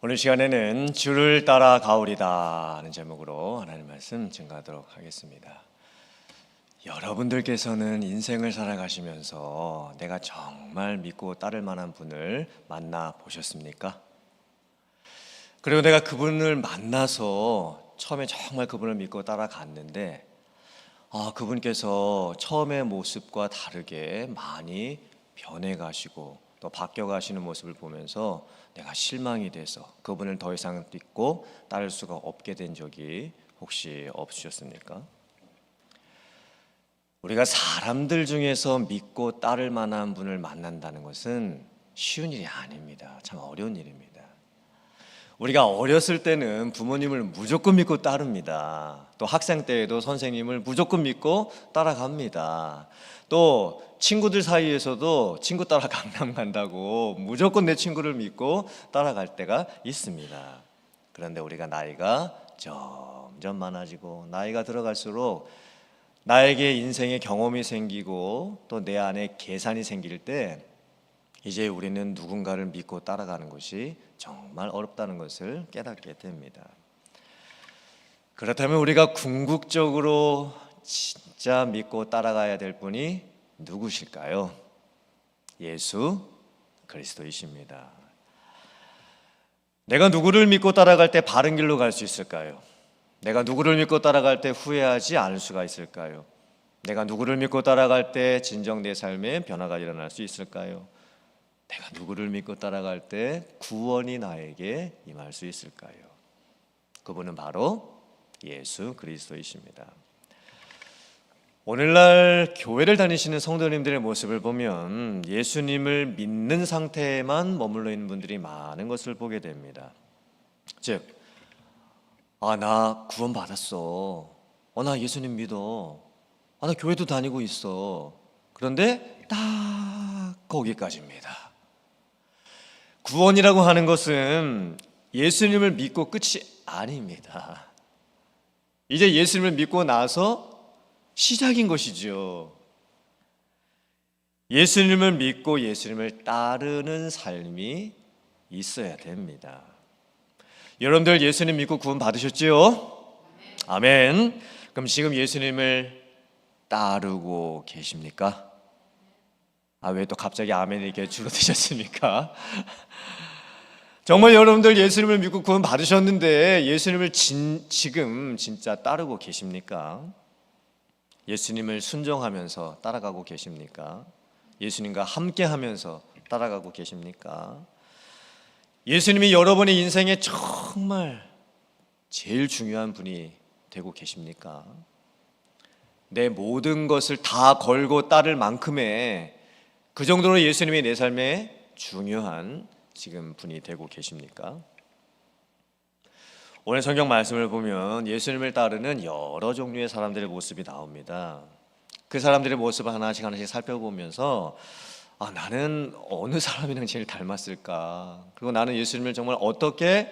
오늘 시간에는 주를 따라 가오리다 하는 제목으로 하나님 말씀 증거하도록 하겠습니다. 여러분들께서는 인생을 살아가시면서 내가 정말 믿고 따를 만한 분을 만나 보셨습니까? 그리고 내가 그분을 만나서 처음에 정말 그분을 믿고 따라갔는데 그분께서 처음의 모습과 다르게 많이 변해가시고 또 바뀌어가시는 모습을 보면서 내가 실망이 돼서 그분을 더 이상 믿고 따를 수가 없게 된 적이 혹시 없으셨습니까? 우리가 사람들 중에서 믿고 따를 만한 분을 만난다는 것은 쉬운 일이 아닙니다. 참 어려운 일입니다. 우리가 어렸을 때는 부모님을 무조건 믿고 따릅니다. 또 학생 때에도 선생님을 무조건 믿고 따라갑니다. 또 친구들 사이에서도 친구 따라 강남 간다고 무조건 내 친구를 믿고 따라갈 때가 있습니다. 그런데 우리가 나이가 점점 많아지고 나이가 들어갈수록 나에게 인생의 경험이 생기고 또 내 안에 계산이 생길 때 이제 우리는 누군가를 믿고 따라가는 것이 정말 어렵다는 것을 깨닫게 됩니다. 그렇다면 우리가 궁극적으로 진짜 믿고 따라가야 될 분이 누구실까요? 예수 그리스도이십니다. 내가 누구를 믿고 따라갈 때 바른 길로 갈 수 있을까요? 내가 누구를 믿고 따라갈 때 후회하지 않을 수가 있을까요? 내가 누구를 믿고 따라갈 때 진정 내 삶에 변화가 일어날 수 있을까요? 내가 누구를 믿고 따라갈 때 구원이 나에게 임할 수 있을까요? 그분은 바로 예수 그리스도이십니다. 오늘날 교회를 다니시는 성도님들의 모습을 보면 예수님을 믿는 상태에만 머물러 있는 분들이 많은 것을 보게 됩니다. 즉, 나 구원 받았어. 나 예수님 믿어. 나 교회도 다니고 있어. 그런데 딱 거기까지입니다. 구원이라고 하는 것은 예수님을 믿고 끝이 아닙니다. 이제 예수님을 믿고 나서 시작인 것이죠. 예수님을 믿고 예수님을 따르는 삶이 있어야 됩니다. 여러분들 예수님 믿고 구원 받으셨지요? 아멘. 그럼 지금 예수님을 따르고 계십니까? 왜 또 갑자기 아멘 이렇게 줄어드셨습니까? 정말 여러분들 예수님을 믿고 구원 받으셨는데 예수님을 지금 진짜 따르고 계십니까? 예수님을 순종하면서 따라가고 계십니까? 예수님과 함께 하면서 따라가고 계십니까? 예수님이 여러분의 인생에 정말 제일 중요한 분이 되고 계십니까? 내 모든 것을 다 걸고 따를 만큼의 그 정도로 예수님이 내 삶에 중요한 지금 분이 되고 계십니까? 오늘 성경 말씀을 보면 예수님을 따르는 여러 종류의 사람들의 모습이 나옵니다. 그 사람들의 모습을 하나씩 살펴보면서 나는 어느 사람이랑 제일 닮았을까? 그리고 나는 예수님을 정말 어떻게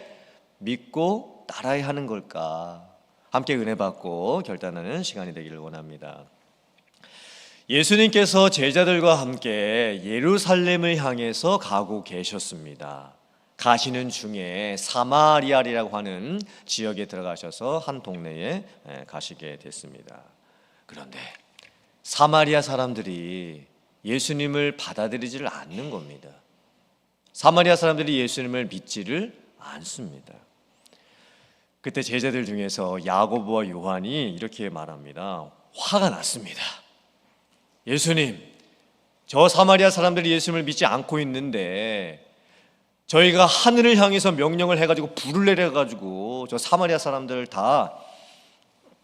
믿고 따라야 하는 걸까? 함께 은혜 받고 결단하는 시간이 되기를 원합니다. 예수님께서 제자들과 함께 예루살렘을 향해서 가고 계셨습니다. 가시는 중에 사마리아라고 하는 지역에 들어가셔서 한 동네에 가시게 됐습니다. 그런데 사마리아 사람들이 예수님을 받아들이지를 않는 겁니다. 사마리아 사람들이 예수님을 믿지를 않습니다. 그때 제자들 중에서 야고보와 요한이 이렇게 말합니다. 화가 났습니다. 예수님, 저 사마리아 사람들이 예수님을 믿지 않고 있는데 저희가 하늘을 향해서 명령을 해가지고 불을 내려가지고 저 사마리아 사람들을 다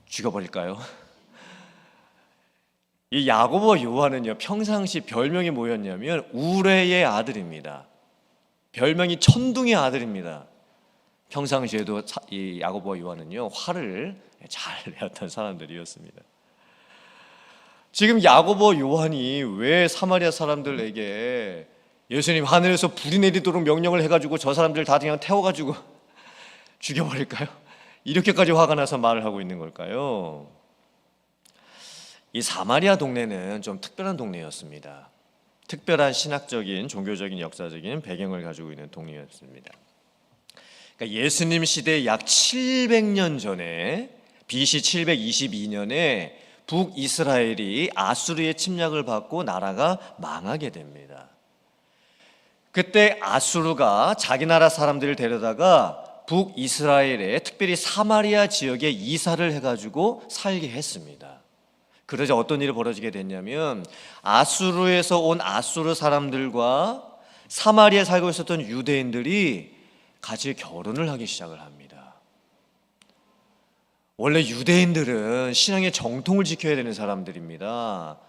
죽여버릴까요? 이 야고보와 요한은요, 평상시 별명이 뭐였냐면 우레의 아들입니다. 별명이 천둥의 아들입니다. 평상시에도 이 야고보와 요한은요, 화를 잘 내었던 사람들이었습니다. 지금 야고보 요한이 왜 사마리아 사람들에게 예수님 하늘에서 불이 내리도록 명령을 해가지고 저 사람들 다 그냥 태워가지고 죽여버릴까요? 이렇게까지 화가 나서 말을 하고 있는 걸까요? 이 사마리아 동네는 좀 특별한 동네였습니다. 특별한 신학적인, 종교적인, 역사적인 배경을 가지고 있는 동네였습니다. 그러니까 예수님 시대 약 700년 전에 BC 722년에 북이스라엘이 아수르의 침략을 받고 나라가 망하게 됩니다. 그때 아수르가 자기 나라 사람들을 데려다가 북이스라엘에 특별히 사마리아 지역에 이사를 해가지고 살게 했습니다. 그러자 어떤 일이 벌어지게 됐냐면 아수르에서 온 아수르 사람들과 사마리아에 살고 있었던 유대인들이 같이 결혼을 하기 시작을 합니다. 원래 유대인들은 신앙의 정통을 지켜야 되는 사람들입니다.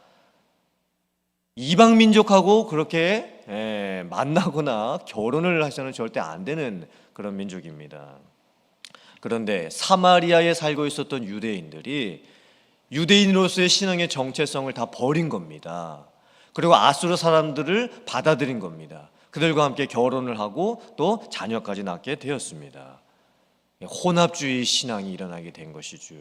이방 민족하고 그렇게 만나거나 결혼을 하셔는 절대 안 되는 그런 민족입니다. 그런데 사마리아에 살고 있었던 유대인들이 유대인으로서의 신앙의 정체성을 다 버린 겁니다. 그리고 아수르 사람들을 받아들인 겁니다. 그들과 함께 결혼을 하고 또 자녀까지 낳게 되었습니다. 혼합주의 신앙이 일어나게 된 것이죠.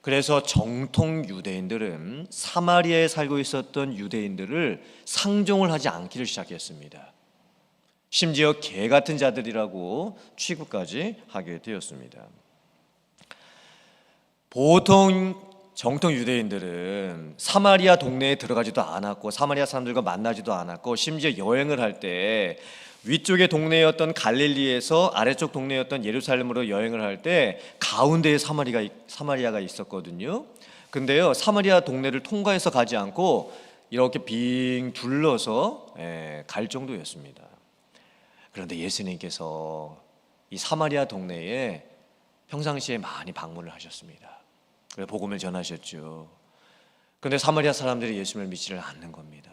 그래서 정통 유대인들은 사마리아에 살고 있었던 유대인들을 상종을 하지 않기를 시작했습니다. 심지어 개 같은 자들이라고 취급까지 하게 되었습니다. 보통 정통 유대인들은 사마리아 동네에 들어가지도 않았고 사마리아 사람들과 만나지도 않았고 심지어 여행을 할 때 위쪽의 동네였던 갈릴리에서 아래쪽 동네였던 예루살렘으로 여행을 할 때 가운데에 사마리아가 있었거든요. 근데요, 사마리아 동네를 통과해서 가지 않고 이렇게 빙 둘러서 갈 정도였습니다. 그런데 예수님께서 이 사마리아 동네에 평상시에 많이 방문을 하셨습니다. 그래서 복음을 전하셨죠. 그런데 사마리아 사람들이 예수님을 믿지를 않는 겁니다.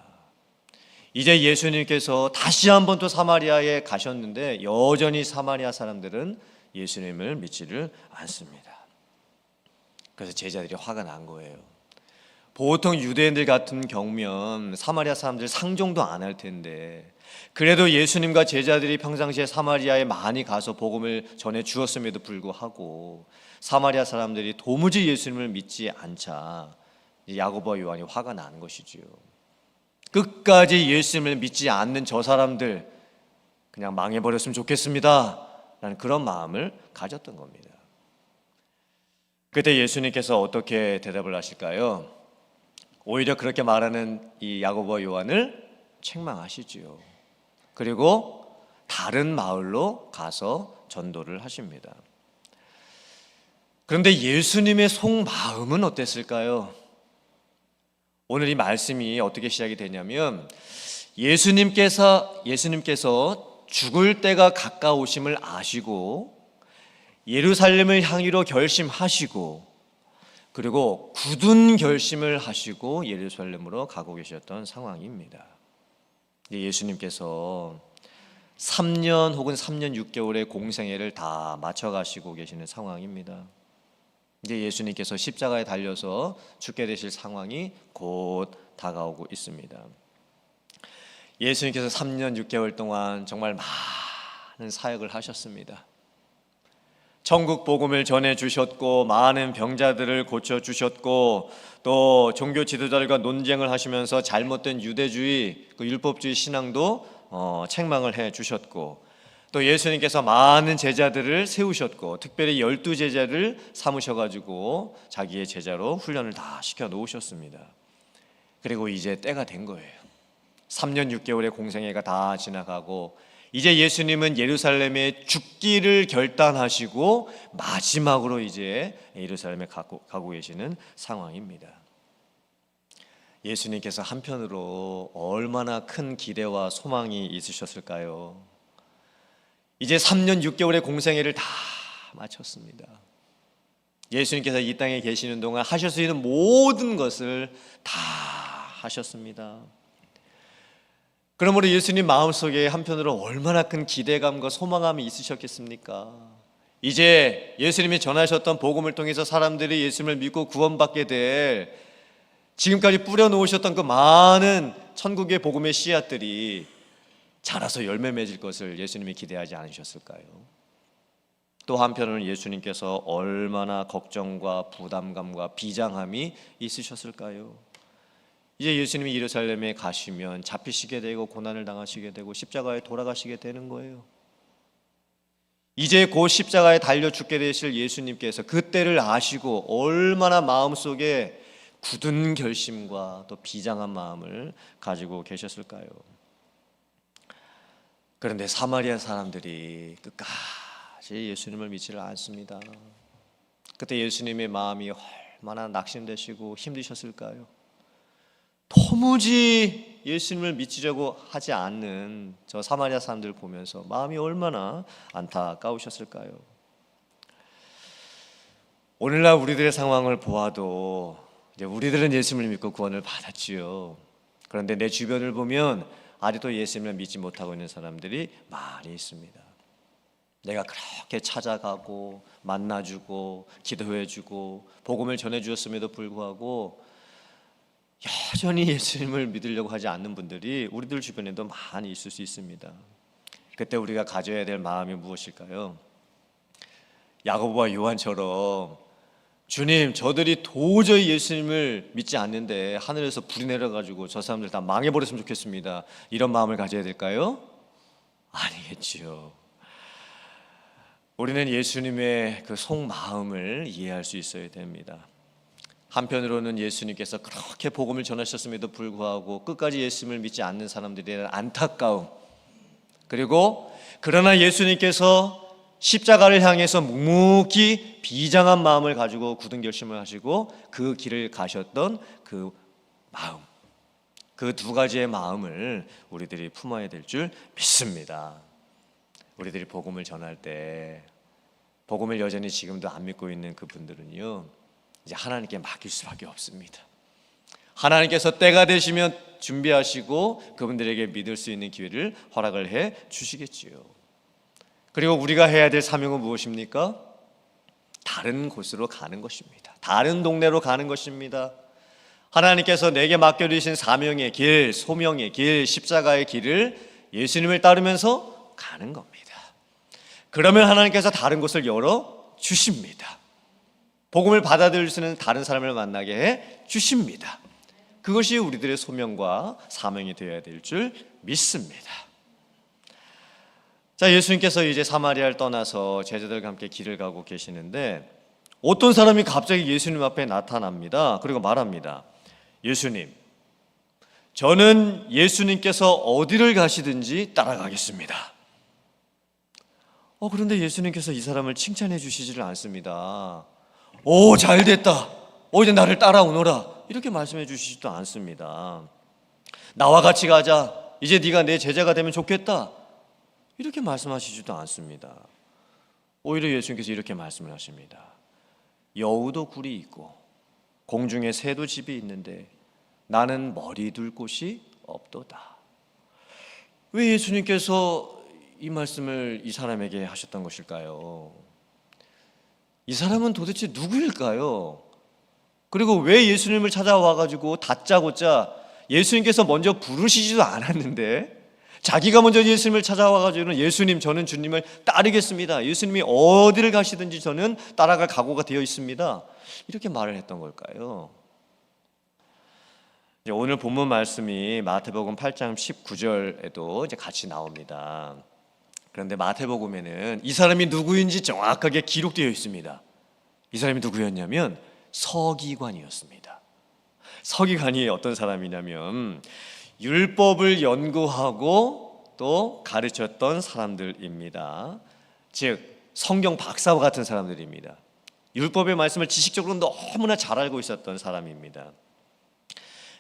이제 예수님께서 다시 한번 또 사마리아에 가셨는데 여전히 사마리아 사람들은 예수님을 믿지를 않습니다. 그래서 제자들이 화가 난 거예요. 보통 유대인들 같은 경우면 사마리아 사람들 상종도 안 할 텐데 그래도 예수님과 제자들이 평상시에 사마리아에 많이 가서 복음을 전해 주었음에도 불구하고 사마리아 사람들이 도무지 예수님을 믿지 않자 야고보와 요한이 화가 난 것이지요. 끝까지 예수님을 믿지 않는 저 사람들 그냥 망해버렸으면 좋겠습니다 라는 그런 마음을 가졌던 겁니다. 그때 예수님께서 어떻게 대답을 하실까요? 오히려 그렇게 말하는 이 야고보와 요한을 책망하시지요. 그리고 다른 마을로 가서 전도를 하십니다. 그런데 예수님의 속마음은 어땠을까요? 오늘 이 말씀이 어떻게 시작이 되냐면 예수님께서 죽을 때가 가까우심을 아시고 예루살렘을 향기로 결심하시고 그리고 굳은 결심을 하시고 예루살렘으로 가고 계셨던 상황입니다. 예수님께서 3년 혹은 3년 6개월의 공생애를 다 마쳐가시고 계시는 상황입니다. 이제 예수님께서 십자가에 달려서 죽게 되실 상황이 곧 다가오고 있습니다. 예수님께서 3년 6개월 동안 정말 많은 사역을 하셨습니다. 천국 복음을 전해 주셨고 많은 병자들을 고쳐 주셨고 또 종교 지도자들과 논쟁을 하시면서 잘못된 유대주의, 그 율법주의 신앙도 책망을 해 주셨고 또 예수님께서 많은 제자들을 세우셨고 특별히 12제자를 삼으셔가지고 자기의 제자로 훈련을 다 시켜 놓으셨습니다. 그리고 이제 때가 된 거예요. 3년 6개월의 공생애가 다 지나가고 이제 예수님은 예루살렘에 죽기를 결단하시고 마지막으로 이제 예루살렘에 가고 계시는 상황입니다. 예수님께서 한편으로 얼마나 큰 기대와 소망이 있으셨을까요? 이제 3년 6개월의 공생애를 다 마쳤습니다. 예수님께서 이 땅에 계시는 동안 하실 수 있는 모든 것을 다 하셨습니다. 그러므로 예수님 마음속에 한편으로 얼마나 큰 기대감과 소망감이 있으셨겠습니까? 이제 예수님이 전하셨던 복음을 통해서 사람들이 예수님을 믿고 구원받게 될 지금까지 뿌려놓으셨던 그 많은 천국의 복음의 씨앗들이 자라서 열매 맺을 것을 예수님이 기대하지 않으셨을까요? 또 한편으로는 예수님께서 얼마나 걱정과 부담감과 비장함이 있으셨을까요? 이제 예수님이 예루살렘에 가시면 잡히시게 되고 고난을 당하시게 되고 십자가에 돌아가시게 되는 거예요. 이제 곧 십자가에 달려 죽게 되실 예수님께서 그때를 아시고 얼마나 마음속에 굳은 결심과 또 비장한 마음을 가지고 계셨을까요? 그런데 사마리아 사람들이 끝까지 예수님을 믿지를 않습니다. 그때 예수님의 마음이 얼마나 낙심되시고 힘드셨을까요? 도무지 예수님을 믿으려고 하지 않는 저 사마리아 사람들 보면서 마음이 얼마나 안타까우셨을까요? 오늘날 우리들의 상황을 보아도 이제 우리들은 예수님을 믿고 구원을 받았지요. 그런데 내 주변을 보면 아직도 예수님을 믿지 못하고 있는 사람들이 많이 있습니다. 내가 그렇게 찾아가고 만나주고 기도해주고 복음을 전해주었음에도 불구하고 여전히 예수님을 믿으려고 하지 않는 분들이 우리들 주변에도 많이 있을 수 있습니다. 그때 우리가 가져야 될 마음이 무엇일까요? 야고보와 요한처럼 주님, 저들이 도저히 예수님을 믿지 않는데 하늘에서 불이 내려가지고 저 사람들 다 망해버렸으면 좋겠습니다. 이런 마음을 가져야 될까요? 아니겠지요. 우리는 예수님의 그 속마음을 이해할 수 있어야 됩니다. 한편으로는 예수님께서 그렇게 복음을 전하셨음에도 불구하고 끝까지 예수님을 믿지 않는 사람들에 대한 안타까움, 그리고 그러나 예수님께서 십자가를 향해서 묵묵히 비장한 마음을 가지고 굳은 결심을 하시고 그 길을 가셨던 그 마음, 그 두 가지의 마음을 우리들이 품어야 될 줄 믿습니다. 우리들이 복음을 전할 때 복음을 여전히 지금도 안 믿고 있는 그분들은요, 이제 하나님께 맡길 수밖에 없습니다. 하나님께서 때가 되시면 준비하시고 그분들에게 믿을 수 있는 기회를 허락을 해 주시겠지요. 그리고 우리가 해야 될 사명은 무엇입니까? 다른 곳으로 가는 것입니다. 다른 동네로 가는 것입니다. 하나님께서 내게 맡겨주신 사명의 길, 소명의 길, 십자가의 길을 예수님을 따르면서 가는 겁니다. 그러면 하나님께서 다른 곳을 열어 주십니다. 복음을 받아들일 수 있는 다른 사람을 만나게 해 주십니다. 그것이 우리들의 소명과 사명이 되어야 될 줄 믿습니다. 자, 예수님께서 이제 사마리아를 떠나서 제자들과 함께 길을 가고 계시는데 어떤 사람이 갑자기 예수님 앞에 나타납니다. 그리고 말합니다. 예수님, 저는 예수님께서 어디를 가시든지 따라가겠습니다. 그런데 예수님께서 이 사람을 칭찬해 주시지를 않습니다. 오, 잘됐다. 이제 나를 따라오너라. 이렇게 말씀해 주시지도 않습니다. 나와 같이 가자. 이제 네가 내 제자가 되면 좋겠다. 이렇게 말씀하시지도 않습니다. 오히려 예수님께서 이렇게 말씀을 하십니다. 여우도 굴이 있고 공중에 새도 집이 있는데 나는 머리 둘 곳이 없도다. 왜 예수님께서 이 말씀을 이 사람에게 하셨던 것일까요? 이 사람은 도대체 누구일까요? 그리고 왜 예수님을 찾아와가지고 다짜고짜 예수님께서 먼저 부르시지도 않았는데 자기가 먼저 예수님을 찾아와가지고는 예수님, 저는 주님을 따르겠습니다. 예수님이 어디를 가시든지 저는 따라갈 각오가 되어 있습니다. 이렇게 말을 했던 걸까요? 오늘 본문 말씀이 마태복음 8장 19절에도 이제 같이 나옵니다. 그런데 마태복음에는 이 사람이 누구인지 정확하게 기록되어 있습니다. 이 사람이 누구였냐면 서기관이었습니다. 서기관이 어떤 사람이냐면 율법을 연구하고 또 가르쳤던 사람들입니다. 즉 성경 박사와 같은 사람들입니다. 율법의 말씀을 지식적으로 너무나 잘 알고 있었던 사람입니다.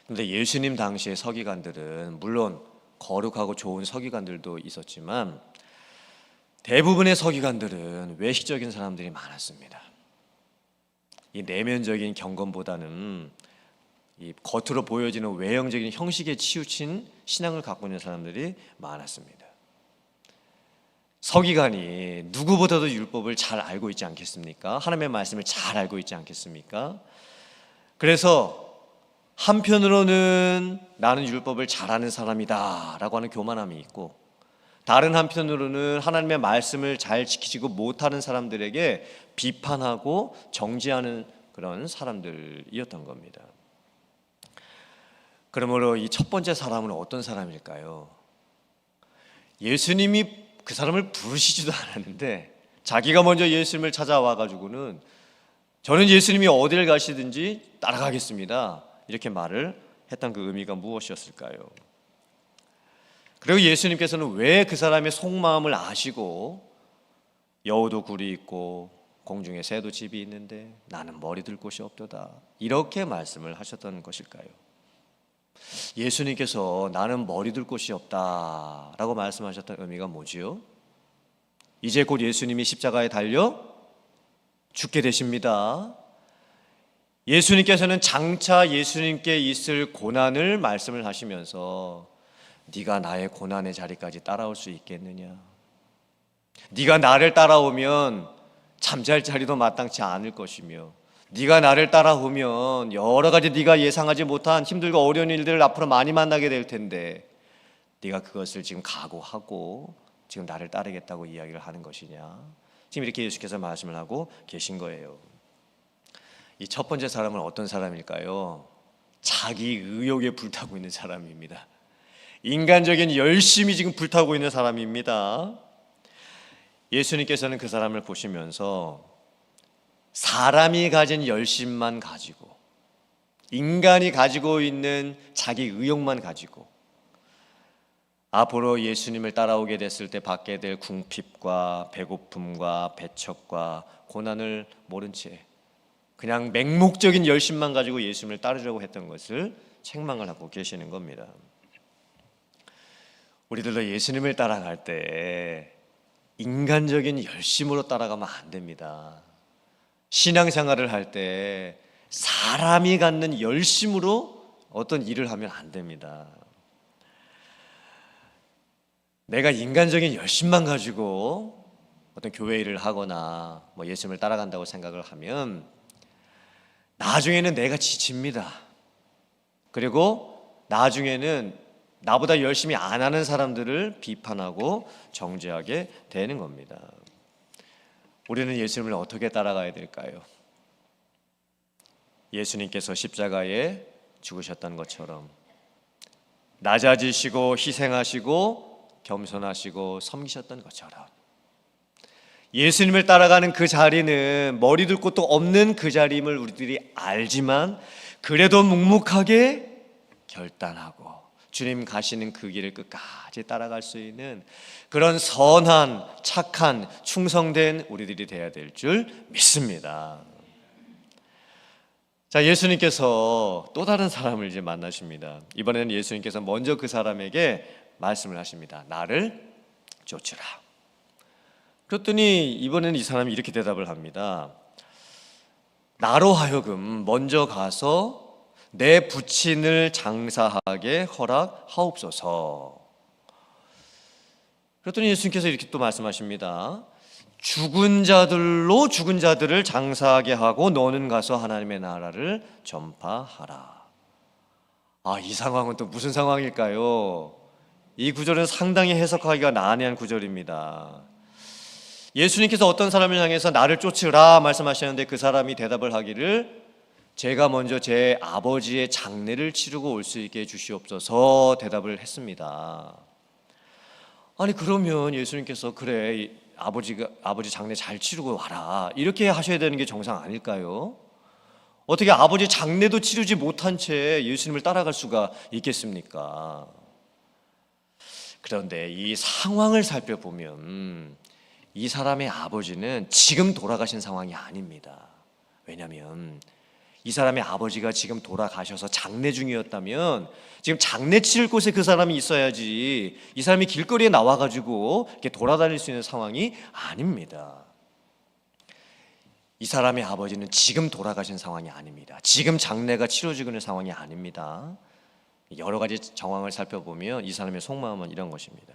그런데 예수님 당시의 서기관들은 물론 거룩하고 좋은 서기관들도 있었지만 대부분의 서기관들은 외식적인 사람들이 많았습니다. 이 내면적인 경건보다는 이 겉으로 보여지는 외형적인 형식에 치우친 신앙을 갖고 있는 사람들이 많았습니다. 서기관이 누구보다도 율법을 잘 알고 있지 않겠습니까? 하나님의 말씀을 잘 알고 있지 않겠습니까? 그래서 한편으로는 나는 율법을 잘하는 사람이다 라고 하는 교만함이 있고, 다른 한편으로는 하나님의 말씀을 잘 지키지고 못하는 사람들에게 비판하고 정죄하는 그런 사람들이었던 겁니다. 그러므로 이 첫 번째 사람은 어떤 사람일까요? 예수님이 그 사람을 부르시지도 않았는데 자기가 먼저 예수님을 찾아와 가지고는 저는 예수님이 어디를 가시든지 따라가겠습니다, 이렇게 말을 했던 그 의미가 무엇이었을까요? 그리고 예수님께서는 왜 그 사람의 속마음을 아시고 여우도 굴이 있고 공중에 새도 집이 있는데 나는 머리 둘 곳이 없도다, 이렇게 말씀을 하셨던 것일까요? 예수님께서 나는 머리 둘 곳이 없다라고 말씀하셨던 의미가 뭐지요? 이제 곧 예수님이 십자가에 달려 죽게 되십니다. 예수님께서는 장차 예수님께 있을 고난을 말씀을 하시면서 네가 나의 고난의 자리까지 따라올 수 있겠느냐? 네가 나를 따라오면 잠잘 자리도 마땅치 않을 것이며 네가 나를 따라오면 여러 가지 네가 예상하지 못한 힘들고 어려운 일들을 앞으로 많이 만나게 될 텐데 네가 그것을 지금 각오하고 지금 나를 따르겠다고 이야기를 하는 것이냐? 지금 이렇게 예수께서 말씀을 하고 계신 거예요. 이 첫 번째 사람은 어떤 사람일까요? 자기 의욕에 불타고 있는 사람입니다. 인간적인 열심이 지금 불타고 있는 사람입니다. 예수님께서는 그 사람을 보시면서 사람이 가진 열심만 가지고, 인간이 가지고 있는 자기 의욕만 가지고 앞으로 예수님을 따라오게 됐을 때 받게 될 궁핍과 배고픔과 배척과 고난을 모른 채 그냥 맹목적인 열심만 가지고 예수님을 따르려고 했던 것을 책망을 하고 계시는 겁니다. 우리들도 예수님을 따라갈 때 인간적인 열심으로 따라가면 안 됩니다. 신앙생활을 할 때 사람이 갖는 열심으로 어떤 일을 하면 안 됩니다. 내가 인간적인 열심만 가지고 어떤 교회 일을 하거나 예수님을 따라간다고 생각을 하면 나중에는 내가 지칩니다. 그리고 나중에는 나보다 열심히 안 하는 사람들을 비판하고 정죄하게 되는 겁니다. 우리는 예수님을 어떻게 따라가야 될까요? 예수님께서 십자가에 죽으셨던 것처럼 낮아지시고 희생하시고 겸손하시고 섬기셨던 것처럼 예수님을 따라가는 그 자리는 머리 둘 곳도 없는 그 자리임을 우리들이 알지만 그래도 묵묵하게 결단하고 주님 가시는 그 길을 끝까지 따라갈 수 있는 그런 선한, 착한, 충성된 우리들이 되어야 될 줄 믿습니다. 자, 예수님께서 또 다른 사람을 이제 만나십니다. 이번에는 예수님께서 먼저 그 사람에게 말씀을 하십니다. 나를 쫓으라. 그랬더니 이번에는 이 사람이 이렇게 대답을 합니다. 나로 하여금 먼저 가서 내 부친을 장사하게 허락하옵소서. 그랬더니 예수님께서 이렇게 또 말씀하십니다. 죽은 자들로 죽은 자들을 장사하게 하고 너는 가서 하나님의 나라를 전파하라. 이 상황은 또 무슨 상황일까요? 이 구절은 상당히 해석하기가 난해한 구절입니다. 예수님께서 어떤 사람을 향해서 나를 쫓으라 말씀하셨는데 그 사람이 대답을 하기를 제가 먼저 제 아버지의 장례를 치르고 올 수 있게 해주시옵소서 대답을 했습니다. 아니 그러면 예수님께서 그래 아버지 장례 잘 치르고 와라 이렇게 하셔야 되는 게 정상 아닐까요? 어떻게 아버지 장례도 치르지 못한 채 예수님을 따라갈 수가 있겠습니까? 그런데 이 상황을 살펴보면 이 사람의 아버지는 지금 돌아가신 상황이 아닙니다. 왜냐하면 이 사람의 아버지가 지금 돌아가셔서 장례 중이었다면 지금 장례 치를 곳에 그 사람이 있어야지 이 사람이 길거리에 나와가지고 이렇게 돌아다닐 수 있는 상황이 아닙니다. 이 사람의 아버지는 지금 돌아가신 상황이 아닙니다. 지금 장례가 치러지고 있는 상황이 아닙니다. 여러 가지 정황을 살펴보면 이 사람의 속마음은 이런 것입니다.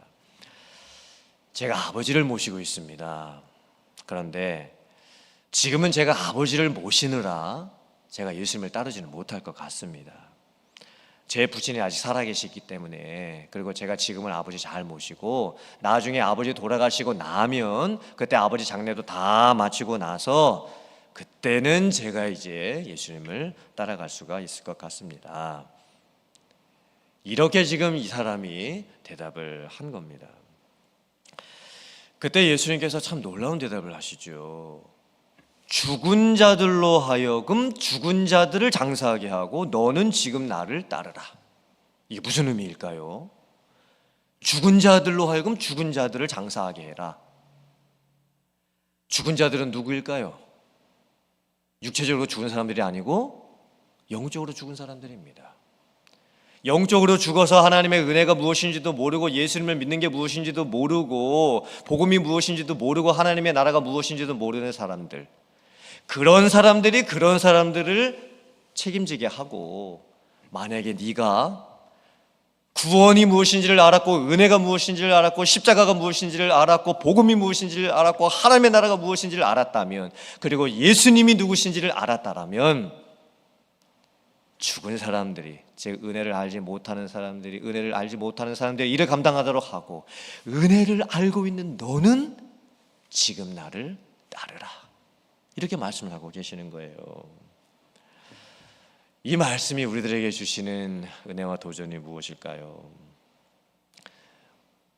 제가 아버지를 모시고 있습니다. 그런데 지금은 제가 아버지를 모시느라 제가 예수님을 따르지는 못할 것 같습니다. 제 부친이 아직 살아계시기 때문에 그리고 제가 지금은 아버지 잘 모시고 나중에 아버지 돌아가시고 나면 그때 아버지 장례도 다 마치고 나서 그때는 제가 이제 예수님을 따라갈 수가 있을 것 같습니다. 이렇게 지금 이 사람이 대답을 한 겁니다. 그때 예수님께서 참 놀라운 대답을 하시죠. 죽은 자들로 하여금 죽은 자들을 장사하게 하고 너는 지금 나를 따르라. 이게 무슨 의미일까요? 죽은 자들로 하여금 죽은 자들을 장사하게 해라. 죽은 자들은 누구일까요? 육체적으로 죽은 사람들이 아니고 영적으로 죽은 사람들입니다. 영적으로 죽어서 하나님의 은혜가 무엇인지도 모르고 예수님을 믿는 게 무엇인지도 모르고 복음이 무엇인지도 모르고 하나님의 나라가 무엇인지도 모르는 사람들, 그런 사람들이 그런 사람들을 책임지게 하고, 만약에 네가 구원이 무엇인지를 알았고 은혜가 무엇인지를 알았고 십자가가 무엇인지를 알았고 복음이 무엇인지를 알았고 하나님의 나라가 무엇인지를 알았다면, 그리고 예수님이 누구신지를 알았다라면, 죽은 사람들이, 즉 은혜를 알지 못하는 사람들이 은혜를 알지 못하는 사람들이 일을 감당하도록 하고, 은혜를 알고 있는 너는 지금 나를 따르라, 이렇게 말씀을 하고 계시는 거예요. 이 말씀이 우리들에게 주시는 은혜와 도전이 무엇일까요?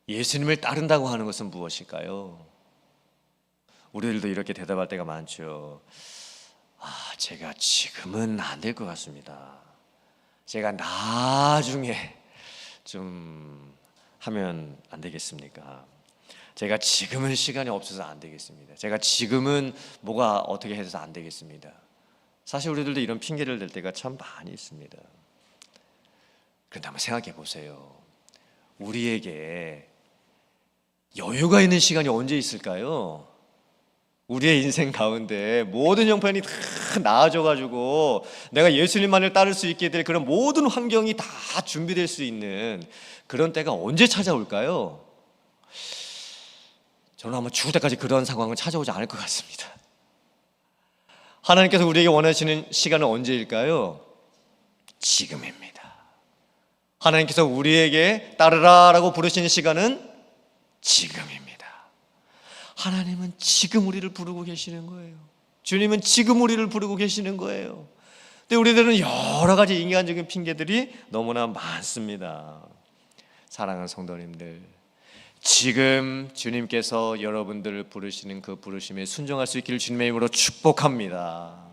예수님을 따른다고 하는 것은 무엇일까요? 우리들도 이렇게 대답할 때가 많죠. 제가 지금은 안 될 것 같습니다. 제가 나중에 좀 하면 안 되겠습니까? 제가 지금은 시간이 없어서 안 되겠습니다. 제가 지금은 뭐가 어떻게 해서 안 되겠습니다. 사실 우리들도 이런 핑계를 댈 때가 참 많이 있습니다. 그런데 한번 생각해 보세요. 우리에게 여유가 있는 시간이 언제 있을까요? 우리의 인생 가운데 모든 형편이 다 나아져가지고 내가 예수님만을 따를 수 있게 될 그런 모든 환경이 다 준비될 수 있는 그런 때가 언제 찾아올까요? 저는 아마 죽을 때까지 그런 상황은 찾아오지 않을 것 같습니다. 하나님께서 우리에게 원하시는 시간은 언제일까요? 지금입니다. 하나님께서 우리에게 따르라라고 부르시는 시간은 지금입니다. 하나님은 지금 우리를 부르고 계시는 거예요. 주님은 지금 우리를 부르고 계시는 거예요. 근데 우리들은 여러 가지 인간적인 핑계들이 너무나 많습니다. 사랑하는 성도님들, 지금 주님께서 여러분들을 부르시는 그 부르심에 순종할 수 있기를 주님의 이름으로 축복합니다.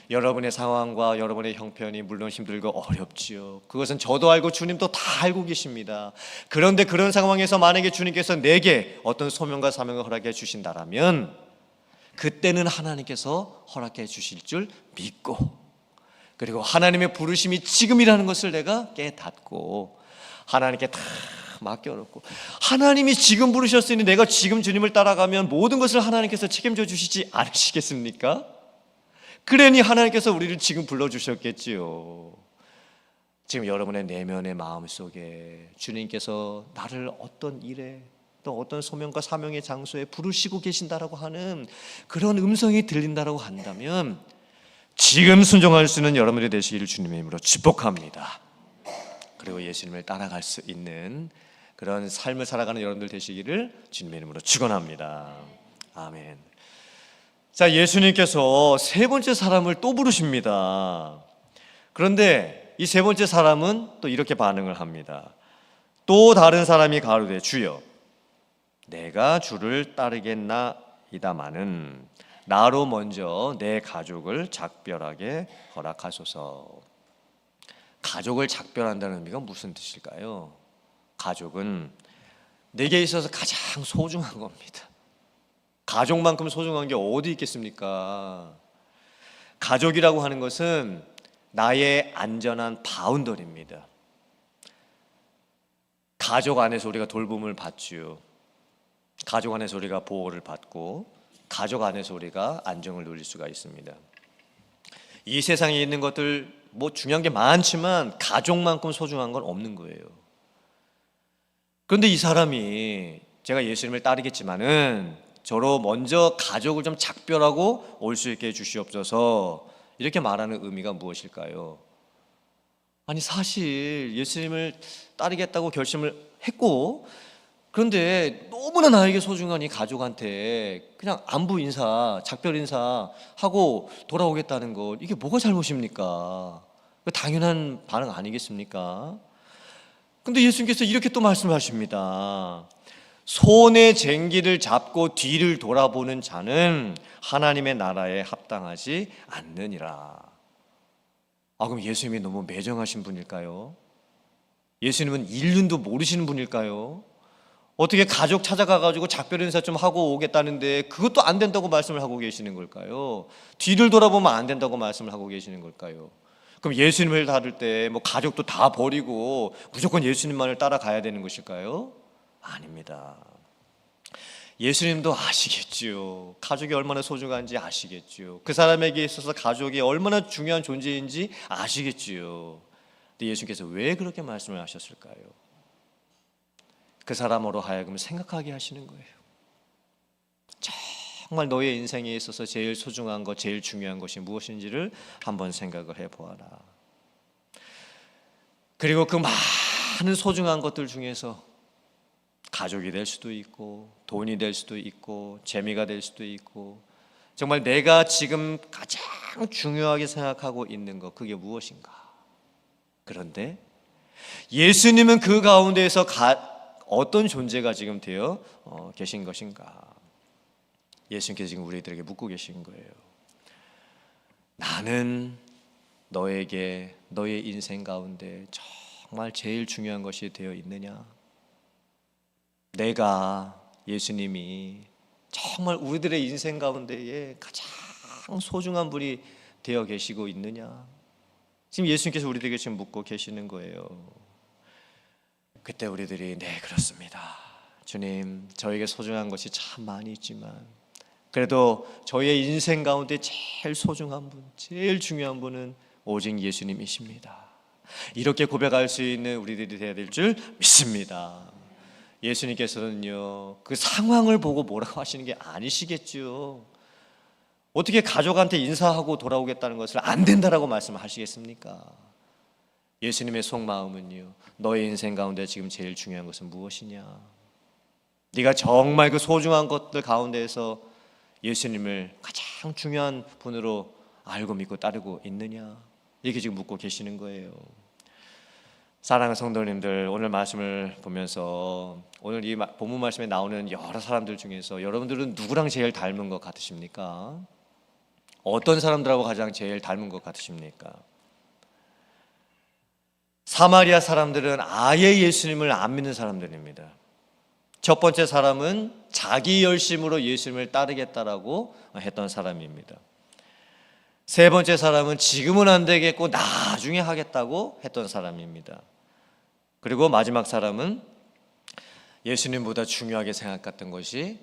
여러분의 상황과 여러분의 형편이 물론 힘들고 어렵지요. 그것은 저도 알고 주님도 다 알고 계십니다. 그런데 그런 상황에서 만약에 주님께서 내게 어떤 소명과 사명을 허락해 주신다라면 그때는 하나님께서 허락해 주실 줄 믿고, 그리고 하나님의 부르심이 지금이라는 것을 내가 깨닫고 하나님께 다 맡겨놓고, 하나님이 지금 부르셨으니 내가 지금 주님을 따라가면 모든 것을 하나님께서 책임져 주시지 않으시겠습니까? 그러니 하나님께서 우리를 지금 불러주셨겠지요. 지금 여러분의 내면의 마음속에 주님께서 나를 어떤 일에 또 어떤 소명과 사명의 장소에 부르시고 계신다라고 하는 그런 음성이 들린다라고 한다면 지금 순종할 수 있는 여러분들이 되시기를 주님의 이름으로 축복합니다. 그리고 예수님을 따라갈 수 있는 그런 삶을 살아가는 여러분들 되시기를 주님의 이름으로 축원합니다. 아멘. 자, 예수님께서 세 번째 사람을 또 부르십니다. 그런데 이 세 번째 사람은 또 이렇게 반응을 합니다. 또 다른 사람이 가로되 주여 내가 주를 따르겠나이다마는 나로 먼저 내 가족을 작별하게 허락하소서. 가족을 작별한다는 의미가 무슨 뜻일까요? 가족은 내게 있어서 가장 소중한 겁니다. 가족만큼 소중한 게 어디 있겠습니까? 가족이라고 하는 것은 나의 안전한 바운더리입니다. 가족 안에서 우리가 돌봄을 받지요. 가족 안에서 우리가 보호를 받고 가족 안에서 우리가 안정을 누릴 수가 있습니다. 이 세상에 있는 것들 뭐 중요한 게 많지만 가족만큼 소중한 건 없는 거예요. 그런데 이 사람이 제가 예수님을 따르겠지만은 저로 먼저 가족을 좀 작별하고 올 수 있게 해주시옵소서, 이렇게 말하는 의미가 무엇일까요? 아니 사실 예수님을 따르겠다고 결심을 했고, 그런데 너무나 나에게 소중한 이 가족한테 그냥 안부 인사, 작별 인사하고 돌아오겠다는 것, 이게 뭐가 잘못입니까? 당연한 반응 아니겠습니까? 근데 예수님께서 이렇게 또 말씀하십니다. 손의 쟁기를 잡고 뒤를 돌아보는 자는 하나님의 나라에 합당하지 않느니라. 그럼 예수님이 너무 매정하신 분일까요? 예수님은 인륜도 모르시는 분일까요? 어떻게 가족 찾아가가지고 작별 인사 좀 하고 오겠다는데 그것도 안 된다고 말씀을 하고 계시는 걸까요? 뒤를 돌아보면 안 된다고 말씀을 하고 계시는 걸까요? 그럼 예수님을 따를 때 뭐 가족도 다 버리고 무조건 예수님만을 따라가야 되는 것일까요? 아닙니다. 예수님도 아시겠지요. 가족이 얼마나 소중한지 아시겠지요. 그 사람에게 있어서 가족이 얼마나 중요한 존재인지 아시겠지요. 근데 예수님께서 왜 그렇게 말씀을 하셨을까요? 그 사람으로 하여금 생각하게 하시는 거예요. 정말 너의 인생에 있어서 제일 소중한 것, 제일 중요한 것이 무엇인지를 한번 생각을 해보아라. 그리고 그 많은 소중한 것들 중에서 가족이 될 수도 있고 돈이 될 수도 있고 재미가 될 수도 있고 정말 내가 지금 가장 중요하게 생각하고 있는 것, 그게 무엇인가? 그런데 예수님은 그 가운데에서 어떤 존재가 지금 되어 계신 것인가? 예수님께서 지금 우리들에게 묻고 계신 거예요. 나는 너에게 너의 인생 가운데 정말 제일 중요한 것이 되어 있느냐? 내가, 예수님이 정말 우리들의 인생 가운데에 가장 소중한 분이 되어 계시고 있느냐? 지금 예수님께서 우리들에게 지금 묻고 계시는 거예요. 그때 우리들이 네, 그렇습니다. 주님, 저에게 소중한 것이 참 많이 있지만 그래도 저의 인생 가운데 제일 소중한 분, 제일 중요한 분은 오직 예수님이십니다. 이렇게 고백할 수 있는 우리들이 되어야 될 줄 믿습니다. 예수님께서는요, 그 상황을 보고 뭐라고 하시는 게 아니시겠죠. 어떻게 가족한테 인사하고 돌아오겠다는 것을 안 된다라고 말씀하시겠습니까? 예수님의 속마음은요, 너의 인생 가운데 지금 제일 중요한 것은 무엇이냐? 네가 정말 그 소중한 것들 가운데에서 예수님을 가장 중요한 분으로 알고 믿고 따르고 있느냐? 이렇게 지금 묻고 계시는 거예요. 사랑하는 성도님들, 오늘 말씀을 보면서 오늘 이 본문 말씀에 나오는 여러 사람들 중에서 여러분들은 누구랑 제일 닮은 것 같으십니까? 어떤 사람들하고 가장 제일 닮은 것 같으십니까? 사마리아 사람들은 아예 예수님을 안 믿는 사람들입니다. 첫 번째 사람은 자기 열심으로 예수님을 따르겠다라고 했던 사람입니다. 세 번째 사람은 지금은 안 되겠고 나중에 하겠다고 했던 사람입니다. 그리고 마지막 사람은 예수님보다 중요하게 생각했던 것이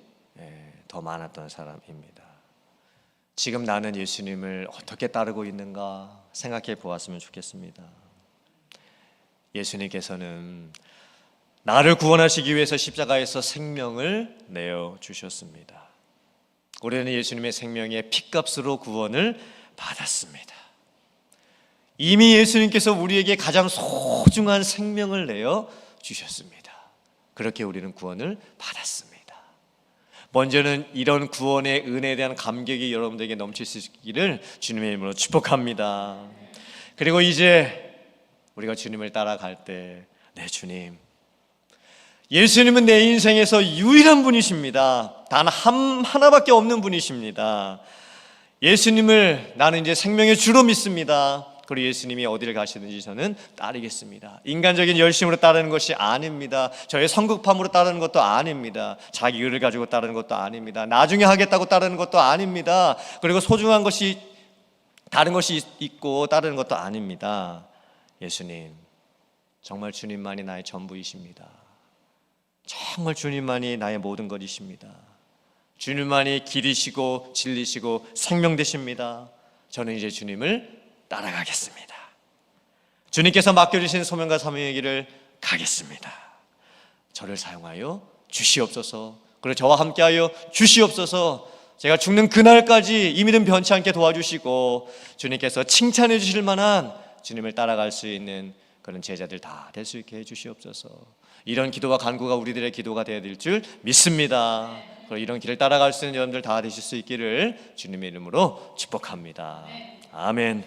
더 많았던 사람입니다. 지금 나는 예수님을 어떻게 따르고 있는가 생각해 보았으면 좋겠습니다. 예수님께서는 나를 구원하시기 위해서 십자가에서 생명을 내어주셨습니다. 우리는 예수님의 생명의 핏값으로 구원을 받았습니다. 이미 예수님께서 우리에게 가장 소중한 생명을 내어주셨습니다. 그렇게 우리는 구원을 받았습니다. 먼저는 이런 구원의 은혜에 대한 감격이 여러분들에게 넘칠 수 있기를 주님의 이름으로 축복합니다. 그리고 이제 우리가 주님을 따라갈 때, 네, 주님, 예수님은 내 인생에서 유일한 분이십니다. 단 하나밖에 없는 분이십니다. 예수님을 나는 이제 생명의 주로 믿습니다. 그리고 예수님이 어디를 가시든지 저는 따르겠습니다. 인간적인 열심으로 따르는 것이 아닙니다. 저의 성급함으로 따르는 것도 아닙니다. 자기 의를 가지고 따르는 것도 아닙니다. 나중에 하겠다고 따르는 것도 아닙니다. 그리고 소중한 것이 다른 것이 있고 따르는 것도 아닙니다. 예수님, 정말 주님만이 나의 전부이십니다. 정말 주님만이 나의 모든 것이십니다. 주님만이 길이시고 진리시고 생명 되십니다. 저는 이제 주님을 따라가겠습니다. 주님께서 맡겨주신 소명과 사명의 길을 가겠습니다. 저를 사용하여 주시옵소서. 그리고 저와 함께하여 주시옵소서. 제가 죽는 그날까지 이 믿음 변치 않게 도와주시고 주님께서 칭찬해 주실 만한 주님을 따라갈 수 있는 그런 제자들 다 될 수 있게 해주시옵소서. 이런 기도와 간구가 우리들의 기도가 되어야 될 줄 믿습니다. 그리고 이런 길을 따라갈 수 있는 여러분들 다 되실 수 있기를 주님의 이름으로 축복합니다. 아멘.